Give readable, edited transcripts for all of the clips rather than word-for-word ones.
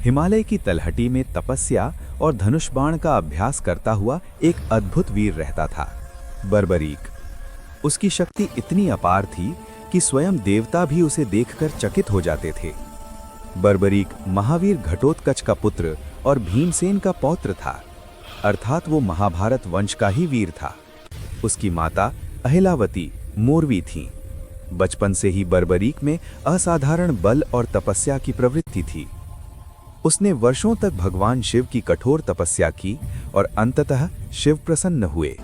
हिमालय की तलहटी में तपस्या और धनुष बाण का अभ्यास करता हुआ एक अद्भुत वीर रहता था, बर्बरीक। उसकी शक्ति इतनी अपार थी कि स्वयं देवता भी उसे देखकर चकित हो जाते थे। बर्बरीक महावीर घटोत्कच का पुत्र और भीमसेन का पौत्र था, अर्थात वो महाभारत वंश का ही वीर था। उसकी माता अहिलावती मोरवी थीं। बचपन से ही बर्बरीक में असाधारण बल और तपस्या की प्रवृत्ति थी। उसने वर्षों तक भगवान शिव की कठोर तपस्या की और अंततः शिव प्रसन्न हुए।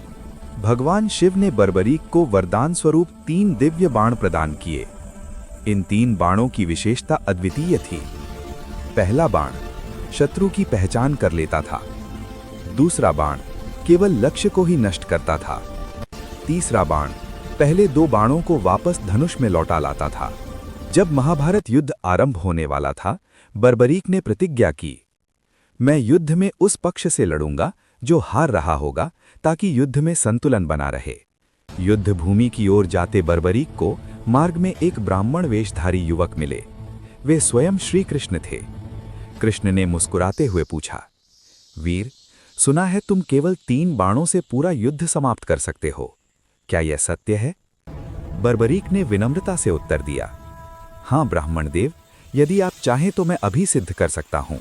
भगवान शिव ने बर्बरीक को वरदान स्वरूप 3 दिव्य बाण प्रदान किए। इन 3 बाणों की विशेषता अद्वितीय थी। पहला बाण शत्रु की पहचान कर लेता था। दूसरा बाण केवल लक्ष्य को ही नष्ट करता था। तीसरा बाण पहले 2 बाणों को वापस धनुष में लौटा लाता था। जब महाभारत युद्ध आरंभ होने वाला था, बर्बरीक ने प्रतिज्ञा की, मैं युद्ध में उस पक्ष से लड़ूंगा जो हार रहा होगा, ताकि युद्ध में संतुलन बना रहे। युद्ध भूमि की ओर जाते बर्बरीक को मार्ग में एक ब्राह्मण वेशधारी युवक मिले। वे स्वयं श्री कृष्ण थे। कृष्ण ने मुस्कुराते हुए पूछा, वीर, सुना है तुम केवल 3 बाणों से पूरा युद्ध समाप्त कर सकते हो, क्या यह सत्य है? बर्बरीक ने विनम्रता से उत्तर दिया, हाँ ब्राह्मण देव, यदि आप चाहें तो मैं अभी सिद्ध कर सकता हूं।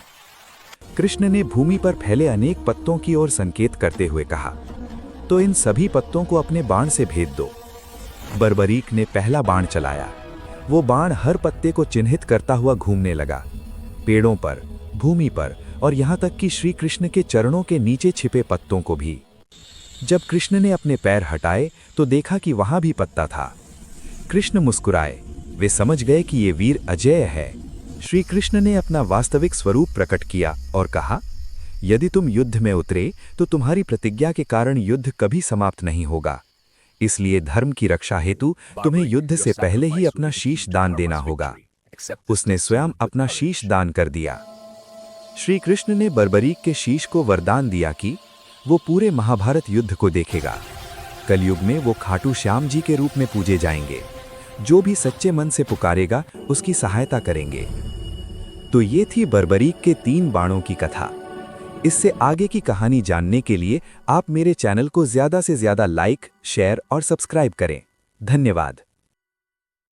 कृष्ण ने भूमि पर फैले अनेक पत्तों की ओर संकेत करते हुए कहा, तो इन सभी पत्तों को अपने बाण से भेद दो। बर्बरीक ने पहला बाण चलाया। वो बाण हर पत्ते को चिन्हित करता हुआ घूमने लगा, पेड़ों पर, भूमि पर और यहां तक कि श्री कृष्ण के चरणों के नीचे छिपे पत्तों को भी। जब कृष्ण ने अपने पैर हटाए तो देखा कि वहां भी पत्ता था। कृष्ण मुस्कुराए। वे समझ गए कि ये वीर अजेय है। श्री कृष्ण ने अपना वास्तविक स्वरूप प्रकट किया और कहा, यदि तुम युद्ध में उतरे तो तुम्हारी प्रतिज्ञा के कारण युद्ध कभी समाप्त नहीं होगा। इसलिए धर्म की रक्षा हेतु तुम्हें युद्ध से पहले ही अपना शीश दान देना होगा। उसने स्वयं अपना शीश दान कर दिया। श्री कृष्ण ने बर्बरीक के शीश को वरदान दिया कि वो पूरे महाभारत युद्ध को देखेगा। कलयुग में वो खाटू श्याम जी के रूप में पूजे जाएंगे। जो भी सच्चे मन से पुकारेगा उसकी सहायता करेंगे। तो ये थी बर्बरीक के 3 बाणों की कथा। इससे आगे की कहानी जानने के लिए आप मेरे चैनल को ज़्यादा से ज़्यादा लाइक, शेयर और सब्सक्राइब करें। धन्यवाद।